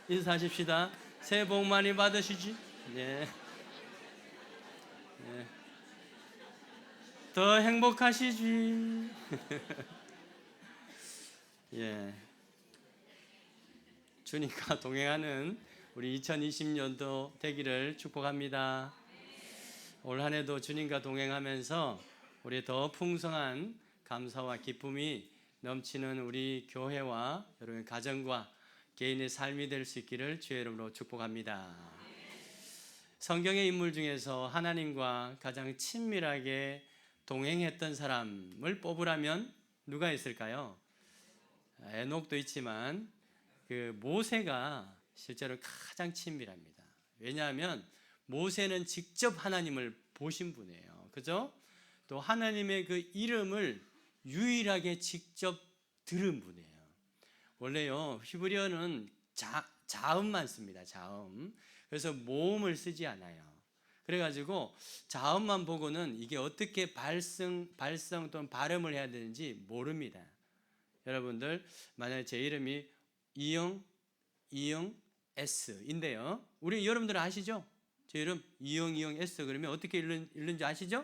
인사하십시다. 새해 복 많이 받으시지. 네. 네. 더 행복하시지. 예. 주님과 동행하는 우리 2020년도 되기를 축복합니다. 올 한 해도 주님과 동행하면서 우리 더 풍성한 감사와 기쁨이 넘치는 우리 교회와 여러분 가정과 개인의 삶이 될 수 있기를 주의 이름으로 축복합니다. 성경의 인물 중에서 하나님과 가장 친밀하게 동행했던 사람을 뽑으라면 누가 있을까요? 에녹도 있지만 그 모세가 실제로 가장 친밀합니다. 왜냐하면 모세는 직접 하나님을 보신 분이에요. 그죠? 또 하나님의 그 이름을 유일하게 직접 들은 분이에요. 원래요, 히브리어는 자음만 씁니다. 자음. 그래서 모음을 쓰지 않아요. 그래가지고 자음만 보고는 이게 어떻게 발성 또는 발음을 해야 되는지 모릅니다. 여러분들, 만약에 제 이름이 이영 S인데요. 우리 여러분들 아시죠? 제 이름 이영 S 그러면 어떻게 읽는지 아시죠?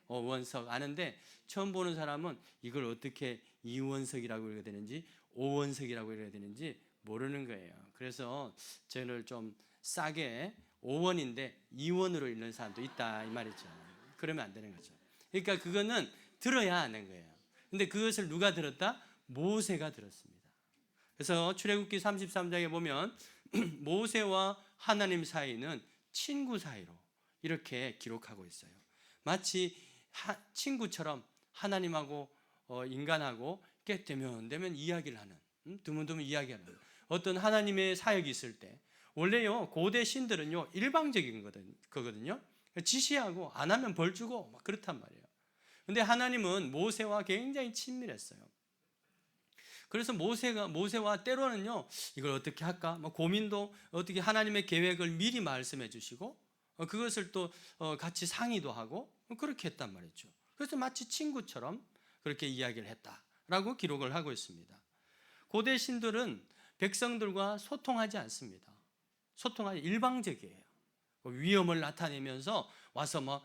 원석 아는데 처음 보는 사람은 이걸 어떻게 이원석이라고 읽어야 되는지 오원석이라고 읽어야 되는지 모르는 거예요. 그래서 저를 좀 싸게 5원인데 2원으로 읽는 사람도 있다 이 말이죠. 그러면 안 되는 거죠. 그러니까 그거는 들어야 아는 거예요. 근데 그것을 누가 들었다? 모세가 들었습니다. 그래서 출애굽기 33장에 보면 모세와 하나님 사이는 친구 사이로 이렇게 기록하고 있어요. 마치 친구처럼 하나님하고 인간하고 이렇게 되면 이야기를 하는, 드문드문 이야기하는 어떤 하나님의 사역이 있을 때, 원래요 고대 신들은요 일방적인 거거든요. 지시하고 안 하면 벌 주고 막 그렇단 말이에요. 근데 하나님은 모세와 굉장히 친밀했어요. 그래서 모세와 때로는요 이걸 어떻게 할까 고민도 어떻게 하나님의 계획을 미리 말씀해 주시고 그것을 또 같이 상의도 하고 그렇게 했단 말이죠. 그래서 마치 친구처럼 그렇게 이야기를 했다라고 기록을 하고 있습니다. 고대 신들은 백성들과 소통하지 않습니다. 소통하지 일방적이에요. 위험을 나타내면서 와서 막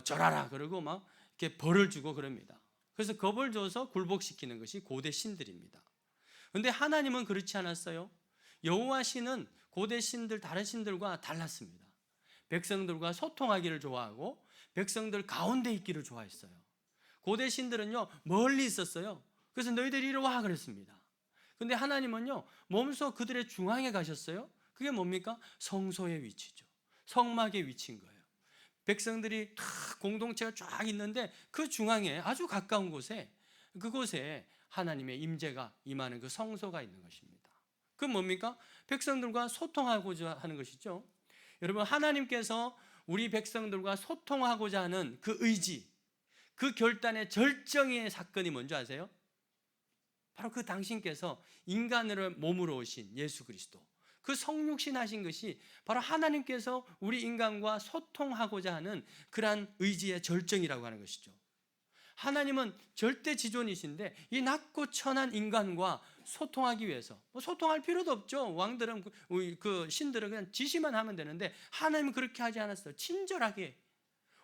절하라 그러고 막 이렇게 벌을 주고 그럽니다. 그래서 겁을 줘서 굴복시키는 것이 고대 신들입니다. 그런데 하나님은 그렇지 않았어요. 여호와 신은 고대 신들 다른 신들과 달랐습니다. 백성들과 소통하기를 좋아하고 백성들 가운데 있기를 좋아했어요. 고대 신들은요 멀리 있었어요. 그래서 너희들이 이리 와 그랬습니다. 근데 하나님은요 몸소 그들의 중앙에 가셨어요. 그게 뭡니까? 성소의 위치죠. 성막의 위치인 거예요. 백성들이 다 공동체가 쫙 있는데 그 중앙에 아주 가까운 곳에 그곳에 하나님의 임재가 임하는 그 성소가 있는 것입니다. 그건 뭡니까? 백성들과 소통하고자 하는 것이죠. 여러분, 하나님께서 우리 백성들과 소통하고자 하는 그 의지, 그 결단의 절정의 사건이 뭔지 아세요? 바로 그 당신께서 인간으로 몸으로 오신 예수 그리스도, 그 성육신 하신 것이 바로 하나님께서 우리 인간과 소통하고자 하는 그러한 의지의 절정이라고 하는 것이죠. 하나님은 절대 지존이신데 이 낮고 천한 인간과 소통하기 위해서 소통할 필요도 없죠. 왕들은 그 신들은 그냥 지시만 하면 되는데 하나님은 그렇게 하지 않았어요. 친절하게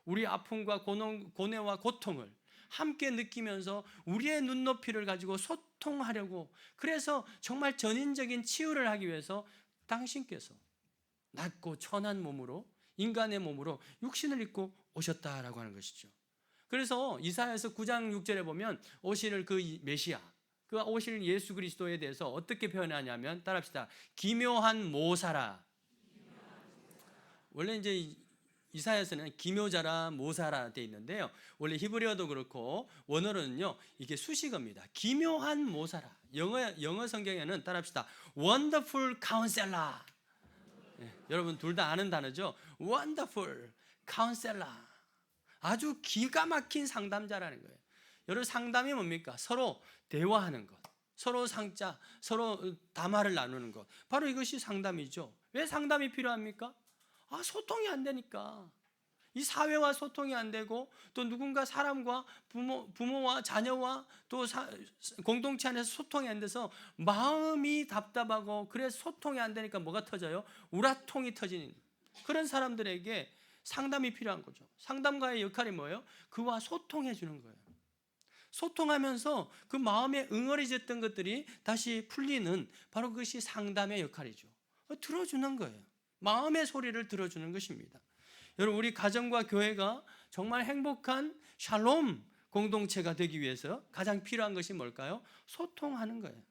우리 아픔과 고뇌와 고통을 함께 느끼면서 우리의 눈높이를 가지고 소통하려고, 그래서 정말 전인적인 치유를 하기 위해서 당신께서 낮고 천한 몸으로, 인간의 몸으로 육신을 입고 오셨다라고 하는 것이죠. 그래서 이사야서 9장 6절에 보면 오실 그 메시아, 그 오실 예수 그리스도에 대해서 어떻게 표현하냐면 따라합시다. 기묘한 모사라. 원래 이제 이사야서는 기묘자라 모사라 돼 있는데요. 원래 히브리어도 그렇고 원어로는요 이게 수식어입니다. 기묘한 모사라. 영어 성경에는 따라합시다. Wonderful Counselor. 네, 여러분 둘 다 아는 단어죠. Wonderful Counselor. 아주 기가 막힌 상담자라는 거예요. 여러분, 상담이 뭡니까? 서로 대화하는 것, 서로 상자, 서로 담화를 나누는 것, 바로 이것이 상담이죠. 왜 상담이 필요합니까? 소통이 안 되니까. 이 사회와 소통이 안 되고 또 누군가 사람과 부모와 자녀와 또 공동체 안에서 소통이 안 돼서 마음이 답답하고 그래서 소통이 안 되니까 뭐가 터져요? 우라통이 터지는 그런 사람들에게 상담이 필요한 거죠. 상담가의 역할이 뭐예요? 그와 소통해 주는 거예요. 소통하면서 그 마음에 응어리졌던 것들이 다시 풀리는 바로 그것이 상담의 역할이죠. 들어주는 거예요. 마음의 소리를 들어주는 것입니다. 여러분, 우리 가정과 교회가 정말 행복한 샬롬 공동체가 되기 위해서 가장 필요한 것이 뭘까요? 소통하는 거예요.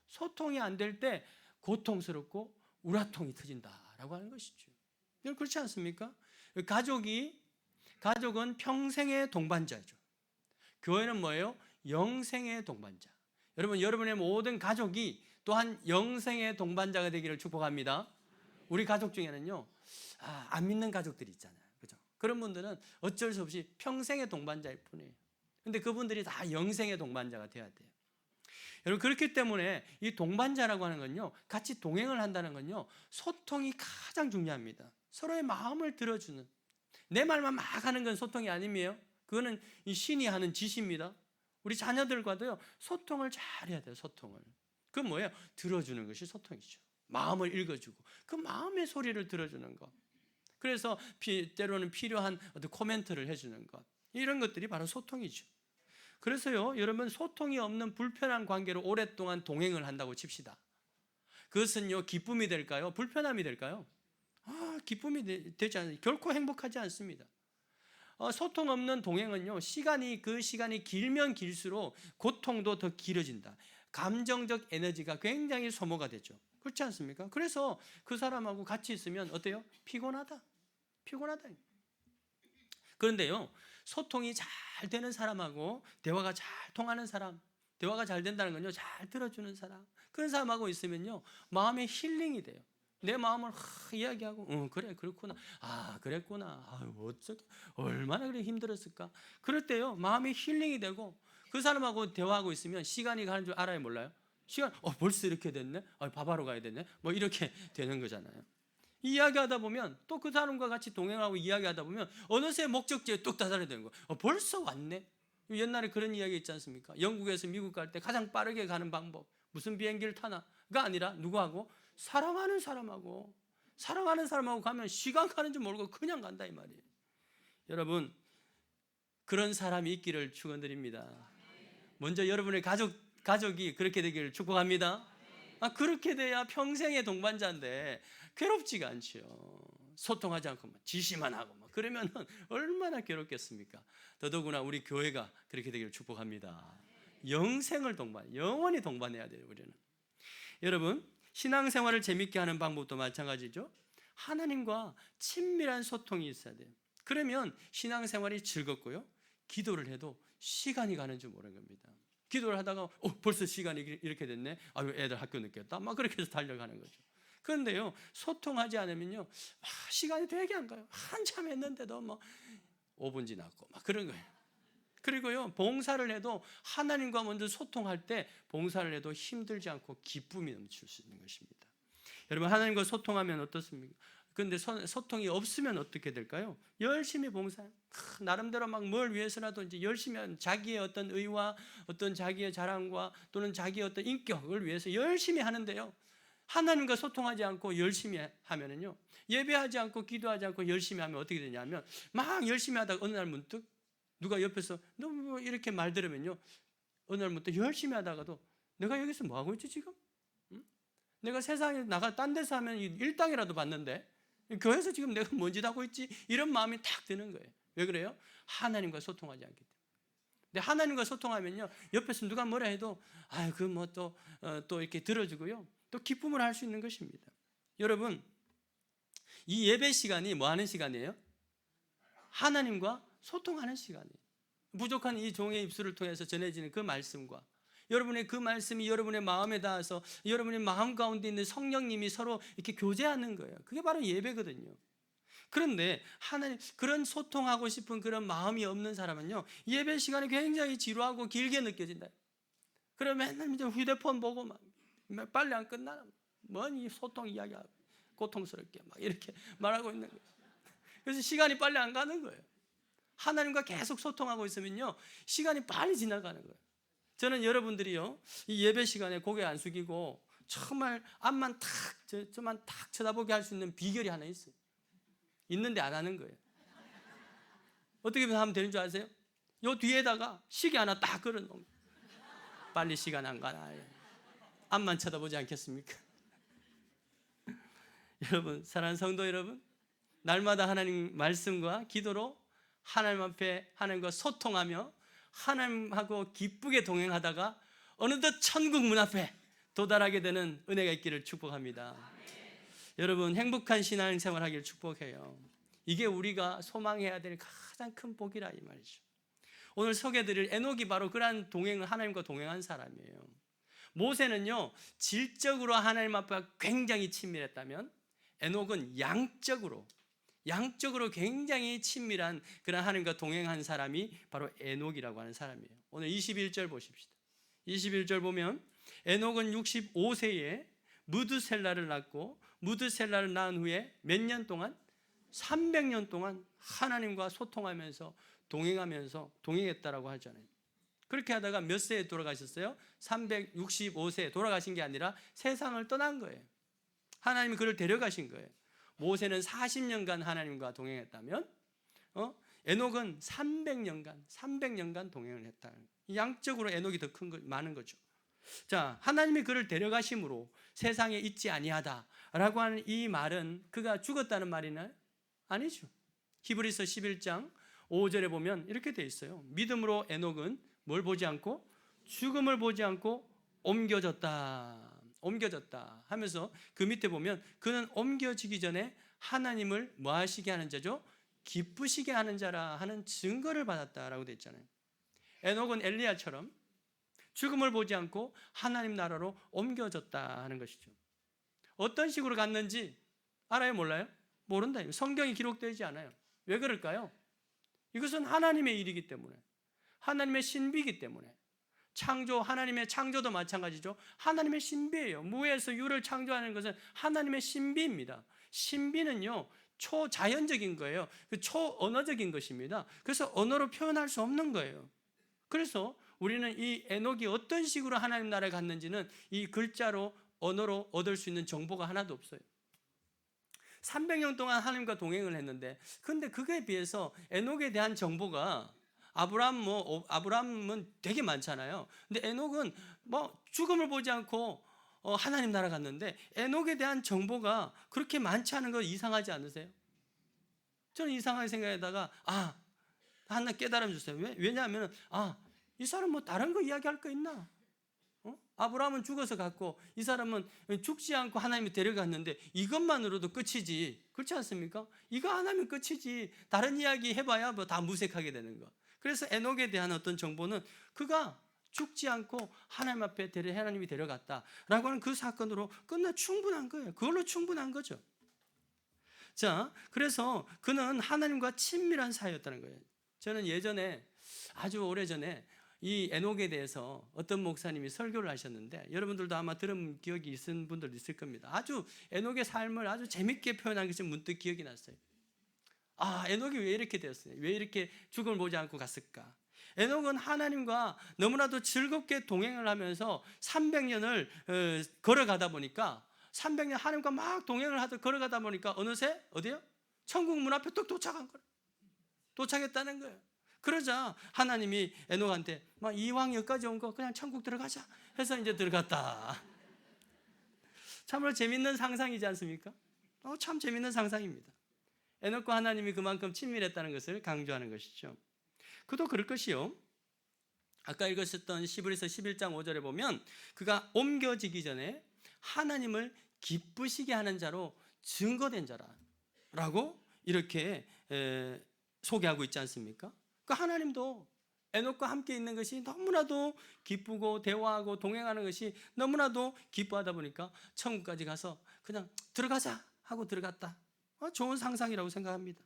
소통이 안 될 때 고통스럽고 우라통이 터진다라고 하는 것이죠. 여러분, 그렇지 않습니까? 가족은 평생의 동반자죠. 교회는 뭐예요? 영생의 동반자. 여러분, 여러분의 모든 가족이 또한 영생의 동반자가 되기를 축복합니다. 우리 가족 중에는요, 안 믿는 가족들이 있잖아요. 그죠? 그런 분들은 어쩔 수 없이 평생의 동반자일 뿐이에요. 근데 그분들이 다 영생의 동반자가 돼야 돼요. 여러분, 그렇기 때문에 이 동반자라고 하는 건요, 같이 동행을 한다는 건요, 소통이 가장 중요합니다. 서로의 마음을 들어주는, 내 말만 막 하는 건 소통이 아니에요. 그거는 이 신이 하는 짓입니다. 우리 자녀들과도요, 소통을 잘 해야 돼요. 소통을. 그건 뭐예요? 들어주는 것이 소통이죠. 마음을 읽어주고 그 마음의 소리를 들어주는 것. 그래서 때로는 필요한 어떤 코멘트를 해주는 것. 이런 것들이 바로 소통이죠. 그래서요, 여러분, 소통이 없는 불편한 관계로 오랫동안 동행을 한다고 칩시다. 그것은요, 기쁨이 될까요? 불편함이 될까요? 기쁨이 되지 않아요. 결코 행복하지 않습니다. 소통 없는 동행은요, 그 시간이 길면 길수록 고통도 더 길어진다. 감정적 에너지가 굉장히 소모가 되죠. 그렇지 않습니까? 그래서 그 사람하고 같이 있으면 어때요? 피곤하다. 그런데요, 소통이 잘 되는 사람하고 대화가 잘 통하는 사람, 대화가 잘 된다는 건요, 잘 들어주는 사람, 그런 사람하고 있으면요, 마음의 힐링이 돼요. 내 마음을 이야기하고, 그래, 그렇구나. 그랬구나. 어쩌게, 얼마나 그래 힘들었을까. 그럴 때요, 마음이 힐링이 되고, 그 사람하고 대화하고 있으면 시간이 가는 줄 알아요, 몰라요? 벌써 이렇게 됐네? 밥하러 가야 됐네? 뭐 이렇게 되는 거잖아요. 이야기하다 보면 또 그 사람과 같이 동행하고 이야기하다 보면 어느새 목적지에 뚝 다다르게 되는 거예요. 벌써 왔네? 옛날에 그런 이야기 있지 않습니까? 영국에서 미국 갈 때 가장 빠르게 가는 방법, 무슨 비행기를 타나가 아니라 누구하고? 사랑하는 사람하고 가면 시간 가는 줄 모르고 그냥 간다 이 말이에요. 여러분, 그런 사람이 있기를 축원드립니다. 먼저 여러분의 가족이 그렇게 되기를 축복합니다. 그렇게 돼야 평생의 동반자인데 괴롭지가 않죠. 소통하지 않고 지시만 하고 그러면 얼마나 괴롭겠습니까? 더더구나 우리 교회가 그렇게 되기를 축복합니다. 영생을 영원히 동반해야 돼요. 우리는. 여러분, 신앙생활을 재밌게 하는 방법도 마찬가지죠. 하나님과 친밀한 소통이 있어야 돼요. 그러면 신앙생활이 즐겁고요, 기도를 해도 시간이 가는 줄 모르는 겁니다. 기도를 하다가 벌써 시간이 이렇게 됐네. 애들 학교 늦겠다. 그렇게 해서 달려가는 거죠. 그런데요, 소통하지 않으면요, 시간이 되게 안 가요. 한참 했는데도 5분 지났고 그런 거예요. 그리고요, 봉사를 해도 하나님과 먼저 소통할 때 봉사를 해도 힘들지 않고 기쁨이 넘칠 수 있는 것입니다. 여러분, 하나님과 소통하면 어떻습니까? 그런데 소통이 없으면 어떻게 될까요? 열심히 봉사해요. 나름대로 뭘 위해서라도 이제 열심히 하는, 자기의 어떤 의와 어떤 자기의 자랑과 또는 자기의 어떤 인격을 위해서 열심히 하는데요, 하나님과 소통하지 않고 열심히 하면은요, 예배하지 않고 기도하지 않고 열심히 하면 어떻게 되냐면, 막 열심히 하다가 어느 날 문득 누가 옆에서 너 이렇게 말 들으면요, 어느 날 문득 열심히 하다가도 내가 여기서 뭐 하고 있지 지금? 내가 세상에 나가 딴 데서 하면 일당이라도 받는데 교회에서 지금 내가 뭔 짓 하고 있지? 이런 마음이 탁 드는 거예요. 왜 그래요? 하나님과 소통하지 않기 때문에. 근데 하나님과 소통하면요, 옆에서 누가 뭐라 해도 또 이렇게 들어주고요, 또 기쁨을 할 수 있는 것입니다. 여러분, 이 예배 시간이 뭐 하는 시간이에요? 하나님과 소통하는 시간이에요. 부족한 이 종의 입술을 통해서 전해지는 그 말씀과 여러분의 그 말씀이 여러분의 마음에 닿아서 여러분의 마음 가운데 있는 성령님이 서로 이렇게 교제하는 거예요. 그게 바로 예배거든요. 그런데 하나님, 그런 소통하고 싶은 그런 마음이 없는 사람은요, 예배 시간이 굉장히 지루하고 길게 느껴진다. 그러면 맨날 이제 휴대폰 보고 빨리 안 끝나나? 뭔 이 소통 이야기하고 고통스럽게 이렇게 말하고 있는 거예요. 그래서 시간이 빨리 안 가는 거예요. 하나님과 계속 소통하고 있으면요, 시간이 빨리 지나가는 거예요. 저는 여러분들이요, 이 예배 시간에 고개 안 숙이고 정말 앞만 저만 탁 쳐다보게 할 수 있는 비결이 하나 있어요. 있는데 안 하는 거예요. 어떻게 하면 되는 줄 아세요? 요 뒤에다가 시계 하나 딱 걸어놓은 거예요. 빨리 시간 안 가나. 앞만 쳐다보지 않겠습니까? 여러분, 사랑하는 성도 여러분, 날마다 하나님 말씀과 기도로 하나님 앞에 하나님과 소통하며 하나님하고 기쁘게 동행하다가 어느덧 천국 문 앞에 도달하게 되는 은혜가 있기를 축복합니다. 여러분, 행복한 신앙생활 하기를 축복해요. 이게 우리가 소망해야 될 가장 큰 복이라 이 말이죠. 오늘 소개해드릴 에녹이 바로 그러한 동행을 하나님과 동행한 사람이에요. 모세는요, 질적으로 하나님 앞에 굉장히 친밀했다면 에녹은 양적으로 굉장히 친밀한 그런 하나님과 동행한 사람이 바로 에녹이라고 하는 사람이에요. 오늘 21절 보십시다. 21절 보면 에녹은 65세에 무드셀라를 낳고 무드셀라를 낳은 후에 몇 년 동안? 300년 동안 하나님과 소통하면서 동행했다라고 하잖아요. 그렇게 하다가 몇 세에 돌아가셨어요? 365세에 돌아가신 게 아니라 세상을 떠난 거예요. 하나님이 그를 데려가신 거예요. 모세는 40년간 하나님과 동행했다면 에녹은 300년간 동행을 했다. 양적으로 에녹이 더 많은 거죠. 자, 하나님이 그를 데려가심으로 세상에 있지 아니하다라고 하는 이 말은 그가 죽었다는 말이나요? 아니죠. 히브리서 11장 5절에 보면 이렇게 돼 있어요. 믿음으로 에녹은 뭘 보지 않고 죽음을 보지 않고 옮겨졌다 하면서 그 밑에 보면 그는 옮겨지기 전에 하나님을 뭐 하시게 하는 자죠? 기쁘시게 하는 자라 하는 증거를 받았다라고 돼 있잖아요. 에녹은 엘리야처럼 죽음을 보지 않고 하나님 나라로 옮겨졌다 하는 것이죠. 어떤 식으로 갔는지 알아요? 몰라요? 모른다. 성경이 기록되지 않아요. 왜 그럴까요? 이것은 하나님의 일이기 때문에, 하나님의 신비이기 때문에. 하나님의 창조도 마찬가지죠. 하나님의 신비예요. 무에서 유를 창조하는 것은 하나님의 신비입니다. 신비는요, 초자연적인 거예요. 초언어적인 것입니다. 그래서 언어로 표현할 수 없는 거예요. 그래서 우리는 이 에녹이 어떤 식으로 하나님 나라에 갔는지는 이 글자로, 언어로 얻을 수 있는 정보가 하나도 없어요. 300년 동안 하나님과 동행을 했는데, 근데 그거에 비해서 에녹에 대한 정보가 아브라함은 되게 많잖아요. 근데 에녹은 죽음을 보지 않고 하나님 나라 갔는데 에녹에 대한 정보가 그렇게 많지 않은 거 이상하지 않으세요? 저는 이상하게 생각하다가 하나 깨달음 주세요. 왜냐하면 이 사람 다른 거 이야기할 거 있나? 아브라함은 죽어서 갔고 이 사람은 죽지 않고 하나님이 데려갔는데 이것만으로도 끝이지, 그렇지 않습니까? 이거 하나면 끝이지, 다른 이야기 해봐야 다 무색하게 되는 거. 그래서 에녹에 대한 어떤 정보는 그가 죽지 않고 하나님 앞에 하나님이 데려갔다라고 하는 그 사건으로 충분한 거예요. 그걸로 충분한 거죠. 자, 그래서 그는 하나님과 친밀한 사이였다는 거예요. 저는 예전에, 아주 오래전에 이 에녹에 대해서 어떤 목사님이 설교를 하셨는데, 여러분들도 아마 들은 기억이 있는 분들도 있을 겁니다. 아주 에녹의 삶을 아주 재밌게 표현한 것이 문득 기억이 났어요. 에녹이 왜 이렇게 되었어요? 왜 이렇게 죽음을 보지 않고 갔을까? 에녹은 하나님과 너무나도 즐겁게 동행을 하면서 300년을 걸어가다 보니까, 300년 하나님과 막 동행을 걸어가다 보니까 어느새 어디요? 천국 문 앞에 뚝 도착했다는 거예요. 그러자 하나님이 에녹한테 이왕 여기까지 온 거 그냥 천국 들어가자 해서 이제 들어갔다. 참으로 재밌는 상상이지 않습니까? 참 재밌는 상상입니다. 에녹과 하나님이 그만큼 친밀했다는 것을 강조하는 것이죠. 그도 그럴 것이요, 아까 읽으셨던 히브리서 11장 5절에 보면 그가 옮겨지기 전에 하나님을 기쁘시게 하는 자로 증거된 자라고 이렇게 소개하고 있지 않습니까? 그 하나님도 에녹과 함께 있는 것이 너무나도 기쁘고 대화하고 동행하는 것이 너무나도 기뻐하다 보니까 천국까지 가서 그냥 들어가자 하고 들어갔다. 좋은 상상이라고 생각합니다.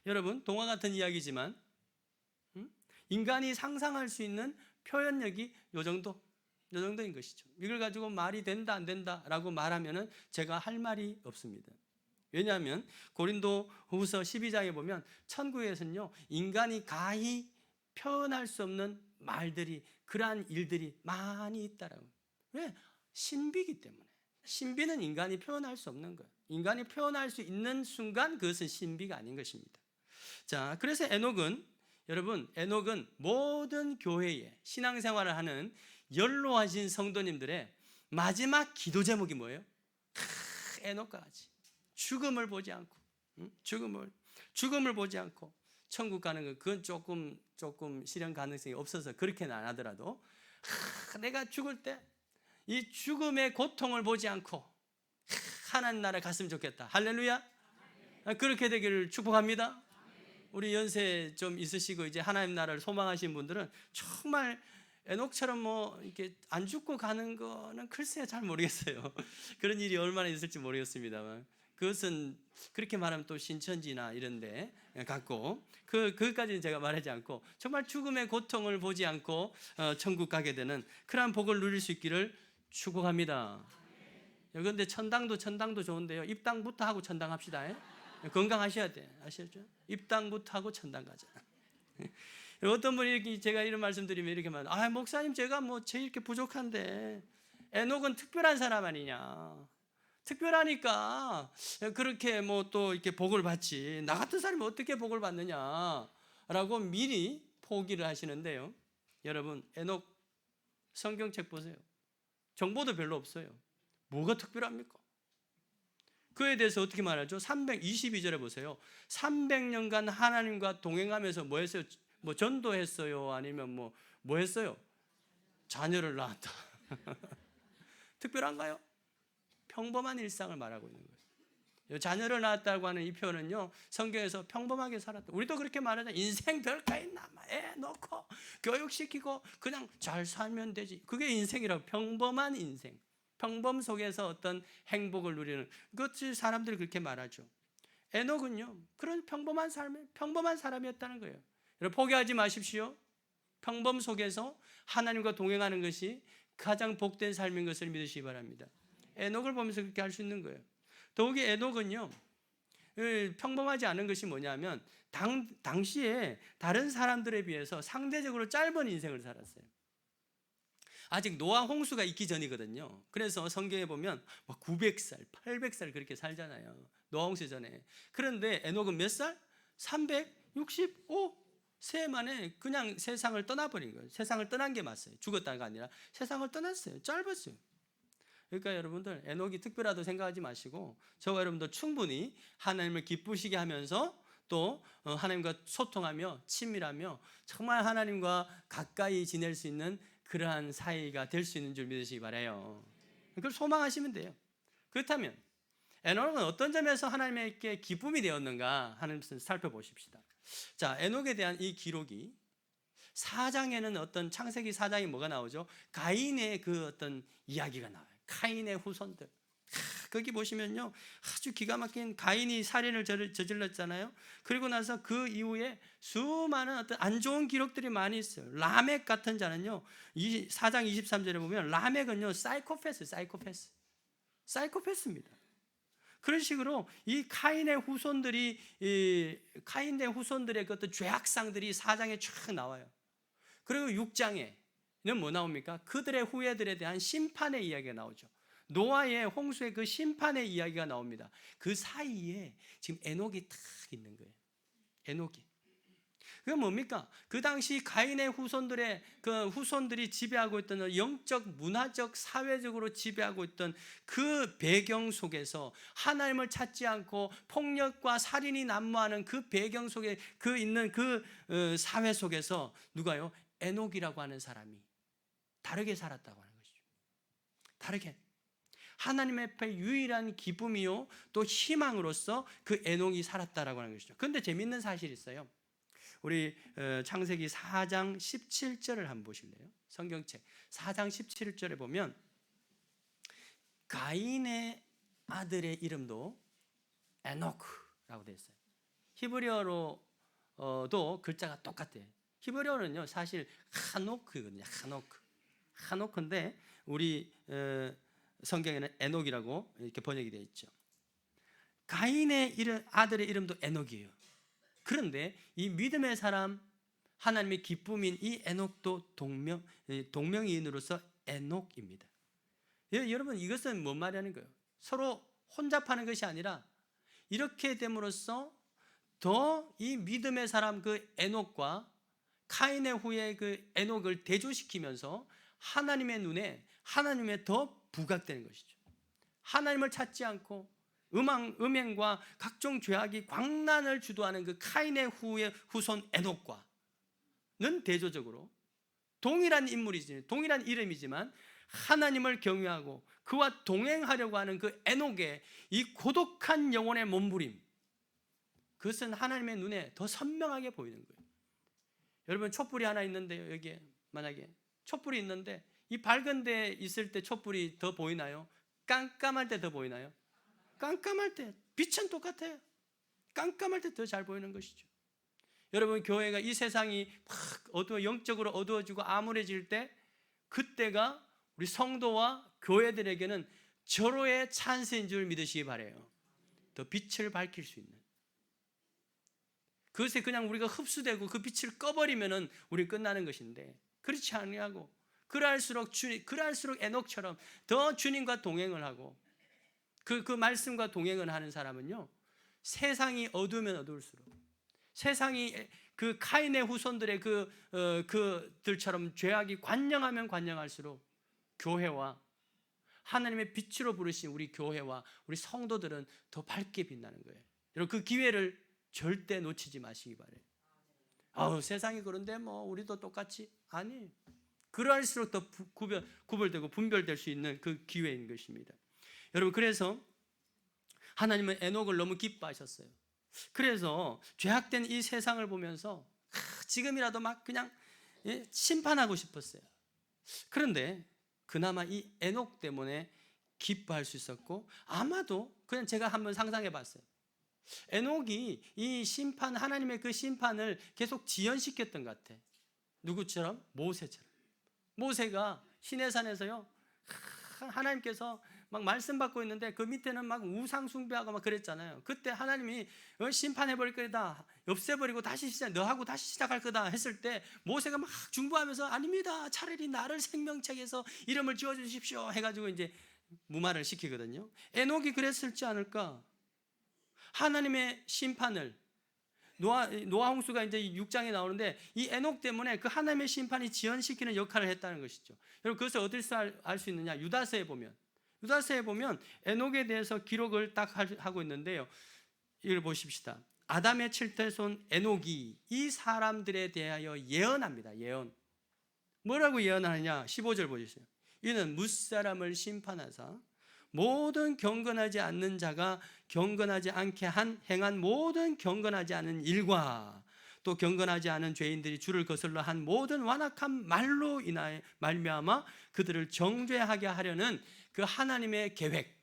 여러분, 동화 같은 이야기지만 인간이 상상할 수 있는 표현력이 요 정도인 것이죠. 이걸 가지고 말이 된다 안 된다라고 말하면은 제가 할 말이 없습니다. 왜냐하면 고린도 후서 12장에 보면 천국에서는요, 인간이 가히 표현할 수 없는 말들이, 그러한 일들이 많이 있다라고. 왜? 신비이기 때문에. 신비는 인간이 표현할 수 없는 거예요. 인간이 표현할 수 있는 순간 그것은 신비가 아닌 것입니다. 자, 그래서 여러분, 에녹은 모든 교회에 신앙생활을 하는 연로하신 성도님들의 마지막 기도 제목이 뭐예요? 에녹과 같이 죽음을 보지 않고, 죽음을 보지 않고 천국 가는 거, 그건 조금 실현 가능성이 없어서 그렇게는 안 하더라도, 내가 죽을 때 이 죽음의 고통을 보지 않고 하나님 나라 갔으면 좋겠다. 할렐루야. 그렇게 되기를 축복합니다. 우리 연세 좀 있으시고 이제 하나님 나라를 소망하시는 분들은 정말 에녹처럼 뭐 이렇게 안 죽고 가는 거는 글쎄 잘 모르겠어요. 그런 일이 얼마나 있을지 모르겠습니다만, 그것은 그렇게 말하면 또 신천지나 이런데 갖고 그것까지는 제가 말하지 않고, 정말 죽음의 고통을 보지 않고 천국 가게 되는 그러한 복을 누릴 수 있기를 축복합니다. 그런데 천당도 좋은데요, 입당부터 하고 천당합시다. 건강하셔야 돼. 아시죠? 입당부터 하고 천당 가자. 어떤 분이 제가 이런 말씀드리면 이렇게 말해요. 목사님, 제가 뭐 제일 이렇게 부족한데 에녹은 특별한 사람 아니냐? 특별하니까 그렇게 뭐 또 이렇게 복을 받지, 나 같은 사람이 어떻게 복을 받느냐라고 미리 포기를 하시는데요. 여러분, 에녹 성경책 보세요. 정보도 별로 없어요. 뭐가 특별합니까? 그에 대해서 어떻게 말하죠? 322절에 보세요. 300년간 하나님과 동행하면서 뭐 했어요? 뭐 전도했어요? 아니면 뭐 했어요? 자녀를 낳았다. 특별한가요? 평범한 일상을 말하고 있는 거예요. 자녀를 낳았다고 하는 이 표현은요, 성경에서 평범하게 살았다. 우리도 그렇게 말하자. 인생 별거 있나? 애 놓고 교육시키고 그냥 잘 살면 되지. 그게 인생이라고. 평범한 인생. 평범 속에서 어떤 행복을 누리는 그것을 사람들이 그렇게 말하죠. 에녹은요, 그런 평범한 사람이었다는 거예요. 여러분, 포기하지 마십시오. 평범 속에서 하나님과 동행하는 것이 가장 복된 삶인 것을 믿으시기 바랍니다. 에녹을 보면서 그렇게 할 수 있는 거예요. 더욱이 에녹은요, 평범하지 않은 것이 뭐냐면 당시에 다른 사람들에 비해서 상대적으로 짧은 인생을 살았어요. 아직 노아 홍수가 있기 전이거든요. 그래서 성경에 보면 900살, 800살 그렇게 살잖아요. 노아 홍수 전에. 그런데 에녹은 몇 살? 365세 만에 그냥 세상을 떠나버린 거예요. 세상을 떠난 게 맞어요. 죽었다가 아니라 세상을 떠났어요. 짧았어요. 그러니까 여러분들, 에녹이 특별하다고 생각하지 마시고 저와 여러분도 충분히 하나님을 기쁘시게 하면서 또 하나님과 소통하며 친밀하며 정말 하나님과 가까이 지낼 수 있는 그러한 사이가 될 수 있는 줄 믿으시기 바라요. 그걸 소망하시면 돼요. 그렇다면 에녹은 어떤 점에서 하나님께 기쁨이 되었는가 하는 것을 살펴보십시다. 자, 에녹에 대한 이 기록이 4장에는 어떤 창세기 4장이 뭐가 나오죠? 가인의 그 어떤 이야기가 나와요. 가인의 후손들. 거기 보시면요, 아주 기가 막힌, 가인이 살인을 저질렀잖아요. 그리고 나서 그 이후에 수많은 어떤 안 좋은 기록들이 많이 있어요. 라멕 같은 자는요, 4장 23절에 보면 라멕은요, 사이코패스입니다. 그런 식으로 이 카인의 후손들의 그 어떤 죄악상들이 4장에 쫙 나와요. 그리고 6장에는 뭐 나옵니까? 그들의 후예들에 대한 심판의 이야기가 나오죠. 노아의 홍수의 그 심판의 이야기가 나옵니다. 그 사이에 지금 에녹이 딱 있는 거예요. 에녹이. 그게 뭡니까? 그 당시 가인의 후손들이 지배하고 있던 영적, 문화적, 사회적으로 지배하고 있던 그 배경 속에서 하나님을 찾지 않고 폭력과 살인이 난무하는 그 배경 속에 있는 그 사회 속에서 누가요? 에녹이라고 하는 사람이 다르게 살았다고 하는 것이죠. 다르게. 하나님 앞에 유일한 기쁨이요 또 희망으로서 그 에녹이 살았다라고 하는 것이죠. 그런데 재밌는 사실이 있어요. 우리 창세기 4장 17절을 한번 보실래요? 성경책 4장 17절에 보면 가인의 아들의 이름도 에녹이라고 되어 있어요. 히브리어로도 글자가 똑같아요. 히브리어는요 사실 하노크거든요. 하노크인데 우리 성경에는 에녹이라고 이렇게 번역이 되어 있죠. 가인의 아들의 이름도 에녹이에요. 그런데 이 믿음의 사람, 하나님의 기쁨인 이 에녹도 동명이인으로서 에녹입니다. 여러분, 이것은 뭔 말이라는 거예요? 서로 혼잡하는 것이 아니라 이렇게 됨으로써 더 이 믿음의 사람 그 에녹과 카인의 후에 그 에녹을 대조시키면서 하나님의 눈에 하나님에 더 부각되는 것이죠. 하나님을 찾지 않고 음행과 각종 죄악이 광란을 주도하는 그 카인의 후손 에녹과는 대조적으로 동일한 인물이지, 동일한 이름이지만 하나님을 경외하고 그와 동행하려고 하는 그 에녹의 이 고독한 영혼의 몸부림, 그것은 하나님의 눈에 더 선명하게 보이는 거예요. 여러분, 촛불이 하나 있는데요, 여기에 만약에 촛불이 있는데 이 밝은 데 있을 때 촛불이 더 보이나요? 깜깜할 때 더 보이나요? 깜깜할 때, 빛은 똑같아요. 깜깜할 때 더 잘 보이는 것이죠. 여러분, 교회가 이 세상이 막 영적으로 어두워지고 암울해질 때, 그때가 우리 성도와 교회들에게는 절호의 찬스인 줄 믿으시기 바라요. 더 빛을 밝힐 수 있는. 그것에 그냥 우리가 흡수되고 그 빛을 꺼버리면은 우리 끝나는 것인데, 그렇지 아니하고 그럴수록 에녹처럼 더 주님과 동행을 하고 그 말씀과 동행을 하는 사람은요, 세상이 어두우면 어두울수록, 세상이 그 카인의 후손들의 그들처럼 죄악이 관영하면 관영할수록 교회와 하나님의 빛으로 부르신 우리 교회와 우리 성도들은 더 밝게 빛나는 거예요. 여러분, 그 기회를 절대 놓치지 마시기 바래요. 세상이 그런데 뭐 우리도 똑같이, 아니, 그럴수록 더 구별되고 분별될 수 있는 그 기회인 것입니다. 여러분, 그래서 하나님은 에녹을 너무 기뻐하셨어요. 그래서 죄악된 이 세상을 보면서 지금이라도 막 그냥 심판하고 싶었어요. 그런데 그나마 이 에녹 때문에 기뻐할 수 있었고, 아마도 그냥 제가 한번 상상해 봤어요. 에녹이 이 심판, 하나님의 그 심판을 계속 지연시켰던 것 같아. 누구처럼? 모세처럼. 모세가 시내산에서요, 하나님께서 막 말씀 받고 있는데 그 밑에는 막 우상 숭배하고 막 그랬잖아요. 그때 하나님이 심판해 버릴 거다, 없애버리고 다시 너하고 다시 시작할 거다 했을 때 모세가 막 중보하면서 아닙니다, 차라리 나를 생명책에서 이름을 지어주십시오 해가지고 이제 무마를 시키거든요. 에녹이 그랬을지 않을까? 하나님의 심판을, 노아 홍수가 이제 6장에 나오는데 이 에녹 때문에 그 하나님의 심판이 지연시키는 역할을 했다는 것이죠. 여러분, 그것을 어디서 알 수 있느냐? 유다서에 보면 에녹에 대해서 기록을 딱 하고 있는데요, 이걸 보십시다. 아담의 7대손 에녹이 이 사람들에 대하여 예언합니다. 예언. 뭐라고 예언하느냐? 15절 보시죠. 이는 뭇사람을 심판하사 모든 경건하지 않는 자가 경건하지 않게 행한 모든 경건하지 않은 일과 또 경건하지 않은 죄인들이 주를 거슬러 한 모든 완악한 말로 인하여 말미암아 그들을 정죄하게 하려는 그 하나님의 계획,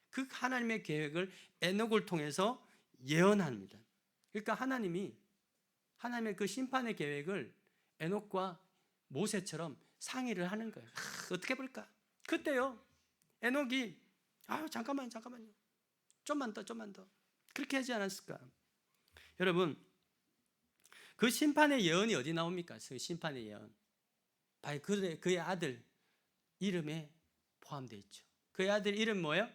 그 하나님의 계획을 에녹을 통해서 예언합니다. 그러니까 하나님의 그 심판의 계획을 에녹과 모세처럼 상의를 하는 거예요. 어떻게 볼까? 그때요, 에녹이 잠깐만요, 좀만 더 그렇게 하지 않았을까? 여러분, 그 심판의 예언이 어디 나옵니까? 그 심판의 예언, 바로 그의 아들 이름에 포함되어 있죠. 그의 아들 이름 뭐예요?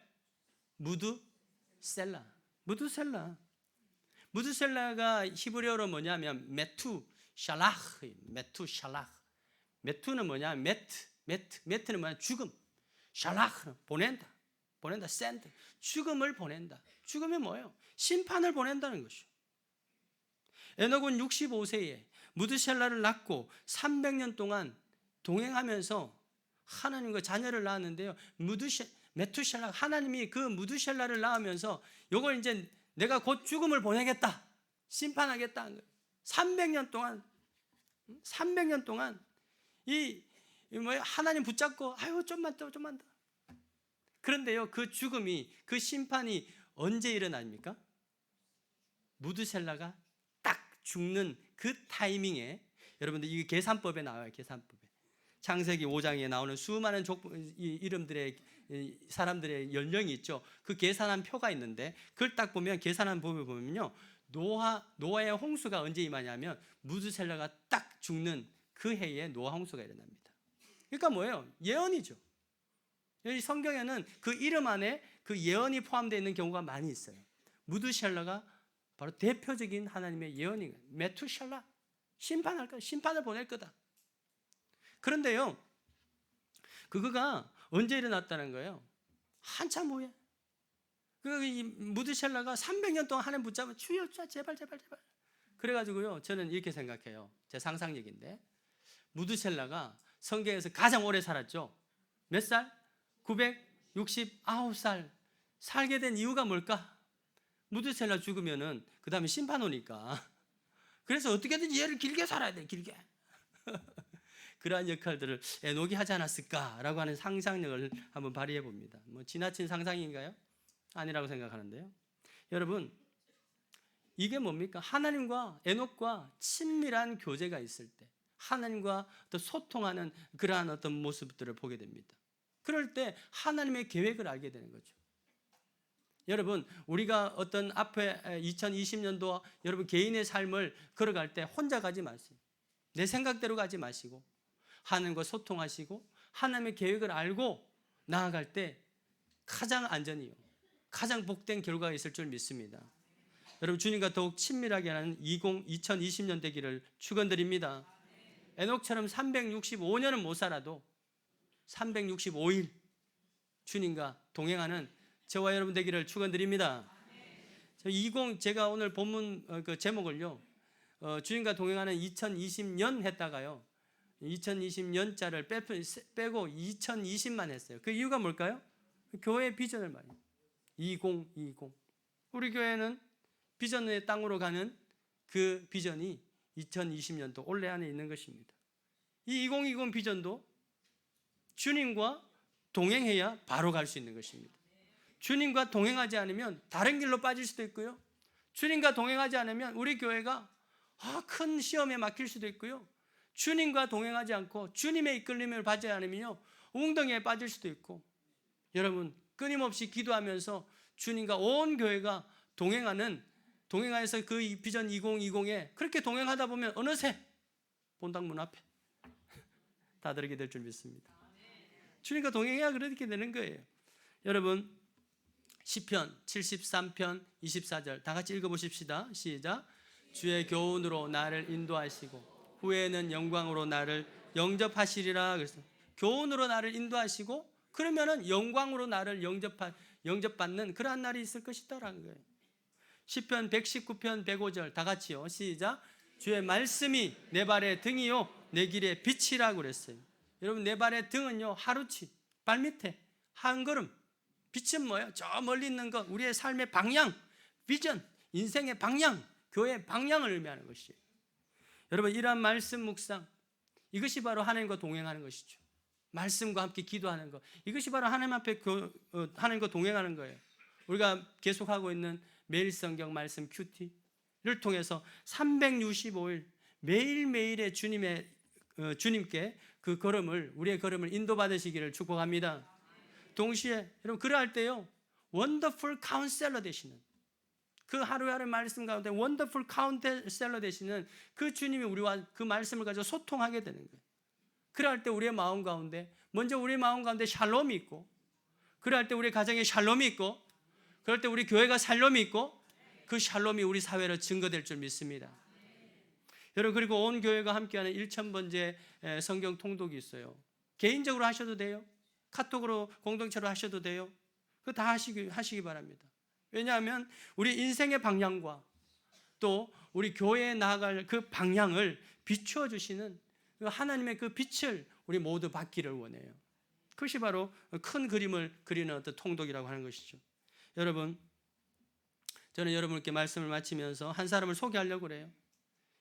무두셀라가 히브리어로 뭐냐면 메투는 뭐냐? 메트는 뭐냐? 죽음. 샬라흐, 보낸다, send, 죽음을 보낸다. 죽음이 뭐예요? 심판을 보낸다는 것이죠. 에녹은 65세에 무드셀라를 낳고 300년 동안 동행하면서 하나님과 자녀를 낳았는데요, 메투셀라, 하나님이 그 무드셀라를 낳으면서 이걸 이제 내가 곧 죽음을 보내겠다, 심판하겠다. 300년 동안 하나님 붙잡고 좀만 더. 그런데요, 그 죽음이, 그 심판이 언제 일어납니까? 무드셀라가 딱 죽는 그 타이밍에, 여러분들 이 계산법에 나와요. 계산법에. 창세기 5장에 나오는 수많은 이름들의 사람들의 연령이 있죠. 그 계산한 표가 있는데 그걸 딱 보면 계산한 법을 보면요, 노아의 홍수가 언제 임하냐면 무드셀라가 딱 죽는 그 해에 노아 홍수가 일어납니다. 그러니까 뭐예요? 예언이죠. 여기 성경에는 그 이름 안에 그 예언이 포함되어 있는 경우가 많이 있어요. 무드셀라가 바로 대표적인 하나님의 예언이, 메투셀라 심판할 거다, 심판을 보낼 거다. 그런데요, 그거가 언제 일어났다는 거예요? 한참 후에. 이 무드셀라가 300년 동안 하나님 붙잡으면 주여 제발. 그래가지고요, 저는 이렇게 생각해요. 제 상상력인데, 무드셀라가 성경에서 가장 오래 살았죠. 몇 살? 969살 살게 된 이유가 뭘까? 무드셀라 죽으면은 그 다음에 심판 오니까. 그래서 어떻게든지 얘를 길게 살아야 돼, 길게. 그러한 역할들을 에녹이 하지 않았을까라고 하는 상상력을 한번 발휘해 봅니다. 뭐 지나친 상상인가요? 아니라고 생각하는데요. 여러분, 이게 뭡니까? 하나님과 에녹과 친밀한 교제가 있을 때 하나님과 또 소통하는 그러한 어떤 모습들을 보게 됩니다. 그럴 때 하나님의 계획을 알게 되는 거죠. 여러분, 우리가 어떤 앞에 2020년도 여러분 개인의 삶을 걸어갈 때 혼자 가지 마세요. 내 생각대로 가지 마시고 하나님과 소통하시고 하나님의 계획을 알고 나아갈 때 가장 안전이요, 가장 복된 결과가 있을 줄 믿습니다. 여러분, 주님과 더욱 친밀하게 하는 2020년 되기를 축원드립니다. 에녹처럼 365년은 못 살아도 365일 주님과 동행하는 저와 여러분 되기를 축원드립니다. 제가 오늘 본문 그 제목을요, 주님과 동행하는 2020년 했다가요, 2020년자를 빼고 2020만 했어요. 그 이유가 뭘까요? 교회의 비전을 말해요. 2020. 우리 교회는 비전의 땅으로 가는 그 비전이 2020년도 올해 안에 있는 것입니다. 이 2020 비전도 주님과 동행해야 바로 갈 수 있는 것입니다. 주님과 동행하지 않으면 다른 길로 빠질 수도 있고요, 주님과 동행하지 않으면 우리 교회가 큰 시험에 막힐 수도 있고요, 주님과 동행하지 않고 주님의 이끌림을 받지 않으면요 웅덩이에 빠질 수도 있고, 여러분 끊임없이 기도하면서 주님과 온 교회가 동행하여서 그 비전 2020에 그렇게 동행하다 보면 어느새 본당문 앞에 다다르게 될 줄 믿습니다. 주님과 동행해야 그렇게 되는 거예요. 여러분, 시편 73편 24절 다 같이 읽어보십시다. 시작. 주의 교훈으로 나를 인도하시고 후에는 영광으로 나를 영접하시리라. 그래서 교훈으로 나를 인도하시고 그러면은 영광으로 나를 영접받는 그러한 날이 있을 것이다라는 거예요. 시편 119편 105절 다 같이요. 시작. 주의 말씀이 내 발의 등이요 내 길의 빛이라고 그랬어요. 여러분, 내 발의 등은요 하루치, 발밑에 한 걸음. 빛은 뭐예요? 저 멀리 있는 것, 우리의 삶의 방향, 비전, 인생의 방향, 교회의 방향을 의미하는 것이에요. 여러분, 이러한 말씀 묵상, 이것이 바로 하나님과 동행하는 것이죠. 말씀과 함께 기도하는 것, 이것이 바로 하나님 앞에 하나님과 동행하는 거예요. 우리가 계속하고 있는 매일 성경 말씀 큐티를 통해서 365일 매일매일의 주님께 그 걸음을, 우리의 걸음을 인도받으시기를 축복합니다. 동시에 여러분, 그러할 때요 원더풀 카운셀러 되시는, 그 하루하루 말씀 가운데 원더풀 카운셀러 되시는 그 주님이 우리와 그 말씀을 가지고 소통하게 되는 거예요. 그럴 때 우리의 마음 가운데, 먼저 우리의 마음 가운데 샬롬이 있고, 그럴 때 우리 가정에 샬롬이 있고, 그럴 때 우리 교회가 샬롬이 있고, 그 샬롬이 우리 사회로 증거될 줄 믿습니다. 여러분, 그리고 온 교회가 함께하는 1000번째 성경 통독이 있어요. 개인적으로 하셔도 돼요, 카톡으로 공동체로 하셔도 돼요. 그거 다 하시기 바랍니다. 왜냐하면 우리 인생의 방향과 또 우리 교회에 나아갈 그 방향을 비추어 주시는 하나님의 그 빛을 우리 모두 받기를 원해요. 그것이 바로 큰 그림을 그리는 어떤 통독이라고 하는 것이죠. 여러분, 저는 여러분께 말씀을 마치면서 한 사람을 소개하려고 그래요.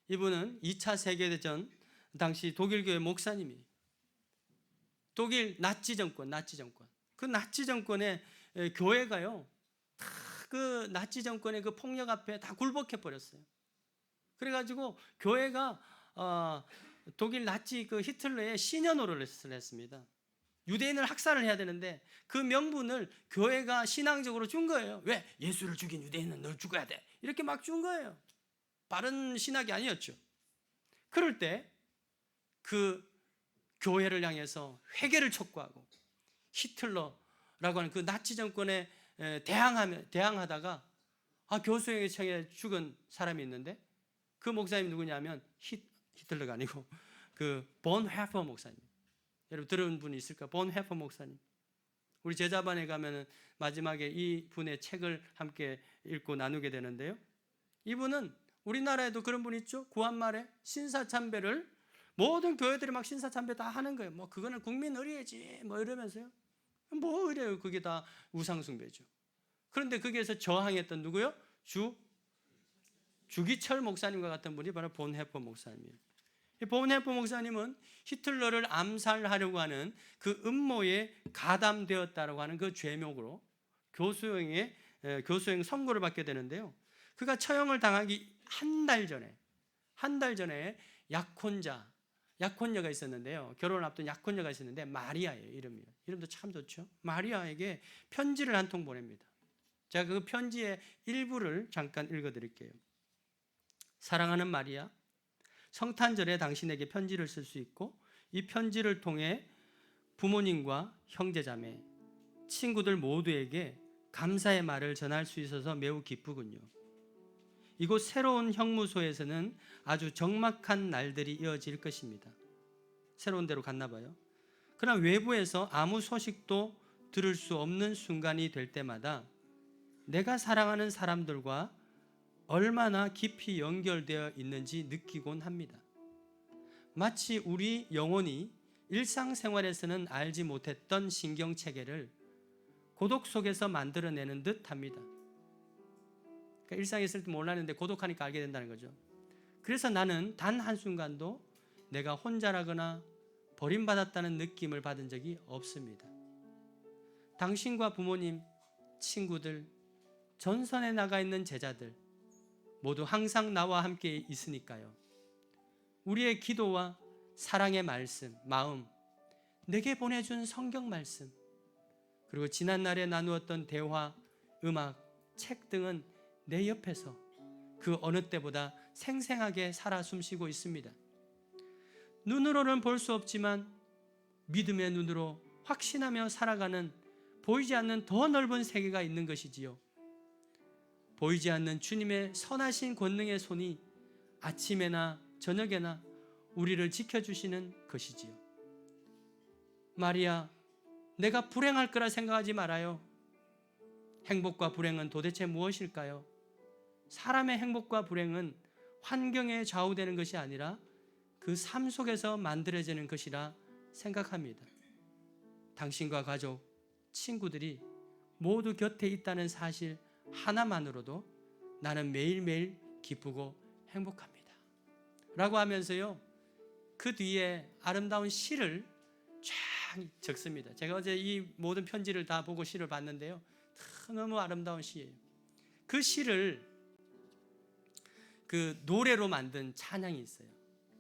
이분은 2차 세계대전 당시 독일교회 목사님이에요. 독일 나치 정권. 그 나치 정권의 교회가요, 다 그 나치 정권의 그 폭력 앞에 다 굴복해 버렸어요. 그래가지고 교회가 독일 나치 그 히틀러의 시녀 노릇을 했습니다. 유대인을 학살을 해야 되는데 그 명분을 교회가 신앙적으로 준 거예요. 왜? 예수를 죽인 유대인은 널 죽어야 돼. 이렇게 막 준 거예요. 바른 신학이 아니었죠. 그럴 때 그 교회를 향해서 회개를 촉구하고 히틀러라고 하는 그 나치 정권에 대항하다가 교수형에 처해 죽은 사람이 있는데 그 목사님이 누구냐면 히틀러가 아니고 그 본헤퍼 목사님. 여러분 들은 분이 있을까? 본헤퍼 목사님. 우리 제자반에 가면은 마지막에 이 분의 책을 함께 읽고 나누게 되는데요. 이분은 우리나라에도 그런 분 있죠. 구한말에 신사참배를 모든 교회들이 막 신사참배 다 하는 거예요. 뭐 그거는 국민 의례지 뭐 이러면서요. 뭐 의례요? 그게 다 우상숭배죠. 그런데 거기에서 저항했던 누구요? 주기철 목사님과 같은 분이 바로 본헤퍼 목사님이에요. 본헤퍼 목사님은 히틀러를 암살하려고 하는 그 음모에 가담되었다라고 하는 그 죄명으로 교수형 선고를 받게 되는데요. 그가 처형을 당하기 한 달 전에 약혼녀가 있었는데요. 결혼을 앞둔 약혼녀가 있었는데 마리아예요. 이름도 참 좋죠. 마리아에게 편지를 한 통 보냅니다. 제가 그 편지의 일부를 잠깐 읽어드릴게요. 사랑하는 마리아, 성탄절에 당신에게 편지를 쓸 수 있고 이 편지를 통해 부모님과 형제자매, 친구들 모두에게 감사의 말을 전할 수 있어서 매우 기쁘군요. 이곳 새로운 형무소에서는 아주 적막한 날들이 이어질 것입니다. 새로운 데로 갔나 봐요. 그러나 외부에서 아무 소식도 들을 수 없는 순간이 될 때마다 내가 사랑하는 사람들과 얼마나 깊이 연결되어 있는지 느끼곤 합니다. 마치 우리 영혼이 일상생활에서는 알지 못했던 신경체계를 고독 속에서 만들어내는 듯 합니다. 그러니까 일상에 있을 때 몰랐는데 고독하니까 알게 된다는 거죠. 그래서 나는 단 한순간도 내가 혼자라거나 버림받았다는 느낌을 받은 적이 없습니다. 당신과 부모님, 친구들, 전선에 나가 있는 제자들 모두 항상 나와 함께 있으니까요. 우리의 기도와 사랑의 말씀, 마음, 내게 보내준 성경 말씀, 그리고 지난날에 나누었던 대화, 음악, 책 등은 내 옆에서 그 어느 때보다 생생하게 살아 숨쉬고 있습니다. 눈으로는 볼 수 없지만 믿음의 눈으로 확신하며 살아가는 보이지 않는 더 넓은 세계가 있는 것이지요. 보이지 않는 주님의 선하신 권능의 손이 아침에나 저녁에나 우리를 지켜주시는 것이지요. 마리아, 내가 불행할 거라 생각하지 말아요. 행복과 불행은 도대체 무엇일까요? 사람의 행복과 불행은 환경에 좌우되는 것이 아니라 그 삶 속에서 만들어지는 것이라 생각합니다. 당신과 가족, 친구들이 모두 곁에 있다는 사실 하나만으로도 나는 매일매일 기쁘고 행복합니다. 라고 하면서요, 그 뒤에 아름다운 시를 쫙 적습니다. 제가 어제 이 모든 편지를 다 보고 시를 봤는데요, 너무 아름다운 시예요. 그 시를 그 노래로 만든 찬양이 있어요.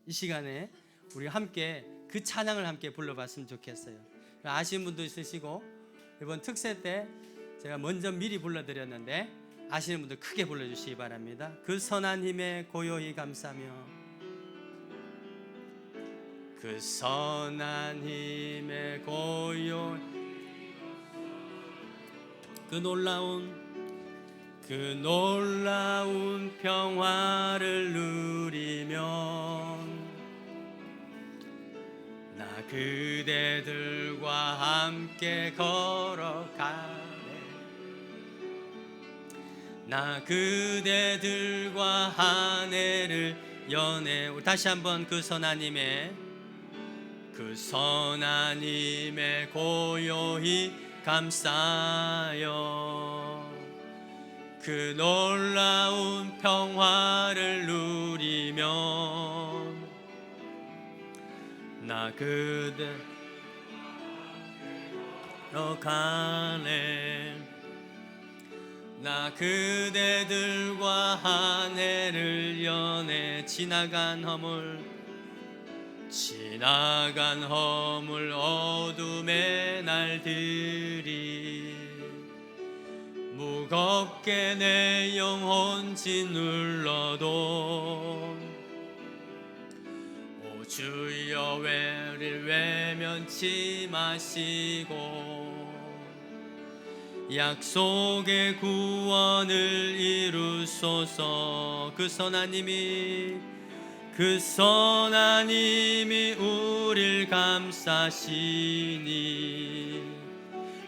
이 시간에 우리 함께 그 찬양을 함께 불러봤으면 좋겠어요. 아시는 분도 있으시고, 이번 특세 때 제가 먼저 미리 불러드렸는데 아시는 분들 크게 불러주시기 바랍니다. 그 선한 힘에 고요히 감사며, 그 선한 힘에 고요히, 그 놀라운 평화를 누리며 나 그대들과 함께 걸어가네. 나 그대들과 한 해를 여네. 우리 다시 한번 그 선한 힘에 고요히 감싸요. 그 놀라운 평화를 누리며 나 그대로 가네. 나 그대들과 한 해를 여네. 지나간 지나간 허물 어둠의 날들이 무겁게 내 영혼 짓눌러도 오 주여 우리를 외면치 마시고 약속의 구원을 이루소서. 그 선하님이 우릴 감싸시니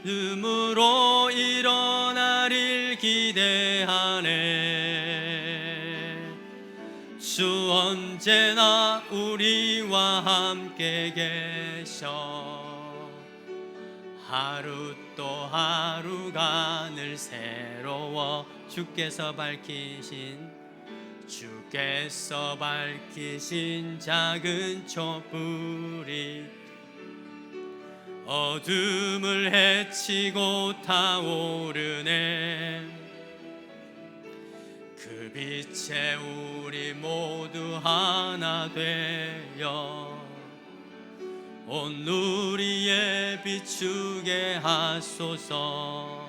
눈으로 일어나릴 기대하네. 주 언제나 우리와 함께 계셔. 하루 또 하루가 늘 새로워. 주께서 밝히신 작은 촛불이 어둠을 헤치고 타오르네. 그 빛에 우리 모두 하나 되어 온 누리에 비추게 하소서.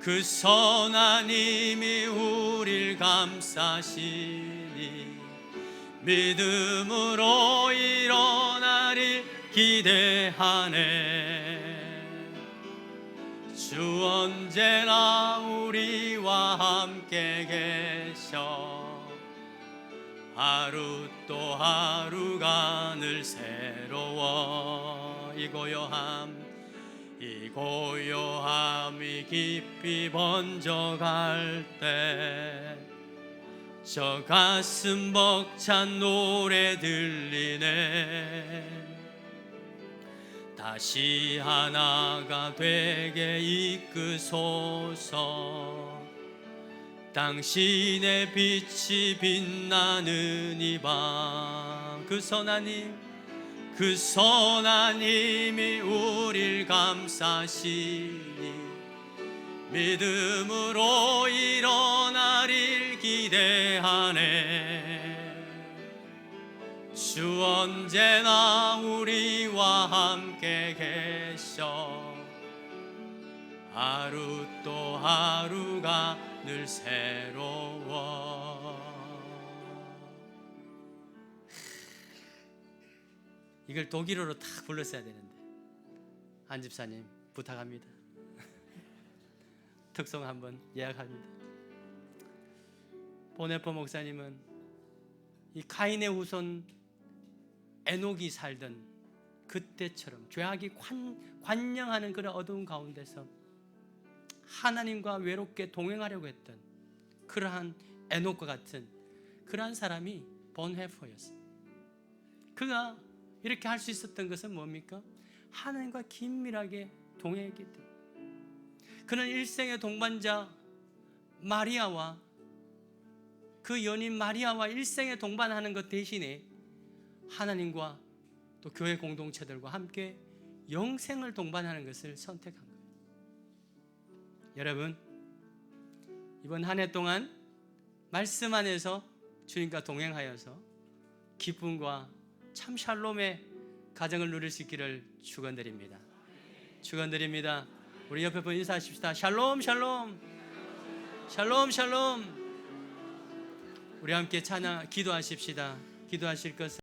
그 선하님이 우릴 감싸시니 믿음으로 일어나릴 기대하네. 주 언제나 우리와 함께 계셔. 하루 또 하루가 늘 새로워. 이 고요함이 깊이 번져갈 때 저 가슴 벅찬 노래 들리네. 다시 하나가 되게 이끄소서. 당신의 빛이 빛나는 이 밤 그 선하님이 우릴 감싸시니 믿음으로 일어나릴 기대하네. 주 언제나 우리와 함께 계셔. 하루 또 하루가 늘 새로워. 이걸 독일어로 딱 불렀어야 되는데 한 집사님 부탁합니다. 특송 한번 예약합니다. 보네포 목사님은 이 카인의 후손 에녹이 살던 그때처럼 죄악이 관영하는 그런 어두운 가운데서 하나님과 외롭게 동행하려고 했던 그러한 에녹과 같은 그러한 사람이 본헤퍼였어요. 그가 이렇게 할 수 있었던 것은 뭡니까? 하나님과 긴밀하게 동행했기 때문에. 그는 일생의 동반자 마리아와 그 연인 마리아와 일생의 동반하는 것 대신에 하나님과 또 교회 공동체들과 함께 영생을 동반하는 것을 선택한 거예요. 여러분, 이번 한 해 동안 말씀 안에서 주님과 동행하여서 기쁨과 참 샬롬의 가정을 누릴 수 있기를 축원드립니다. 축원드립니다. 우리 옆에 분 인사하십시다. 샬롬 샬롬 샬롬 샬롬. 우리 함께 찬양 기도하십시다. 기도하실 것은